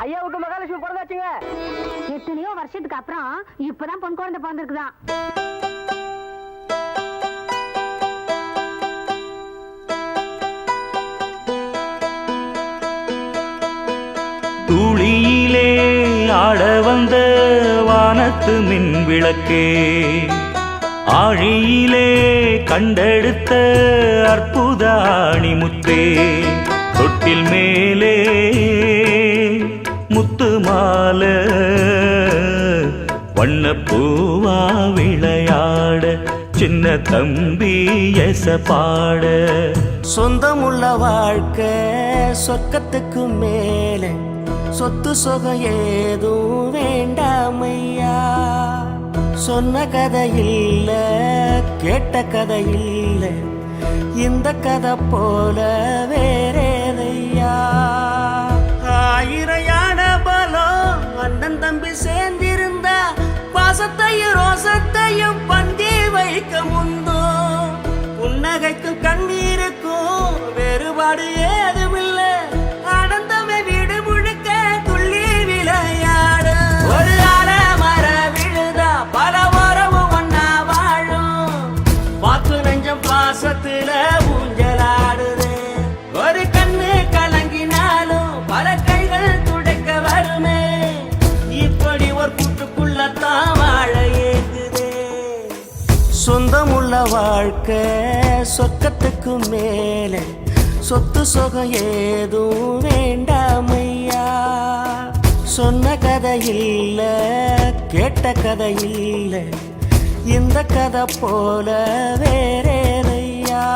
ஐயாவுக்கு மகாலட்சுமி பிறந்தாச்சுங்க. எத்தனையோ வருஷத்துக்கு அப்புறம் இப்பதான் பொன் குழந்தை பிறந்திருக்குதான். துளியிலே ஆட வந்த வானத்து மின் விளக்கே, ஆழியிலே கண்டெடுத்த அற்புத அணிமுத்தே, தொட்டில் மேலே முத்து மாலை வண்ணப்பூவா விளையாட, சின்ன தம்பி எச பாட. சொந்தமுள்ள வாழ்க்கை சொர்க்கத்துக்கு மேலே, சொத்து சொகம் ஏதும் வேண்டாமையா. சொன்ன கதை இல்ல, கேட்ட கதை இல்ல, இந்த கதை போல வேறேதையா. ஆயிரையான பலம் அண்ணன் தம்பி சேர்ந்திருந்தா, பாசத்தையும் ரோசத்தையும் பந்தி வைக்க முந்தோ. புன்னகைக்கும் கண்ணீருக்கும் வேறுபாடு ஏதுமில்லை, ஆனந்தமே வீடு முழுக்க துள்ளி விளையாடு. ஒரு மர விழுதா பல உறவும் ஒன்னா வாழும், வாக்கு நெஞ்சம் பாசத்துல ஊஞ்சலாடுது. ஒரு கண்ணு கலங்கினாலும் பல கைகள் துடைக்க வருமே, இப்படி ஒரு கூட்டுக்குள்ளத்தான் வாழ ஏகுதே. சொந்தமுள்ள வாழ்க்கை சொர்க்கத்துக்கு மேலே, சொத்து சொகம் ஏதும் வேண்டாமையா. சொன்ன கதை இல்ல, கேட்ட கதை இல்ல, இந்த கதை போல வேறேதையா.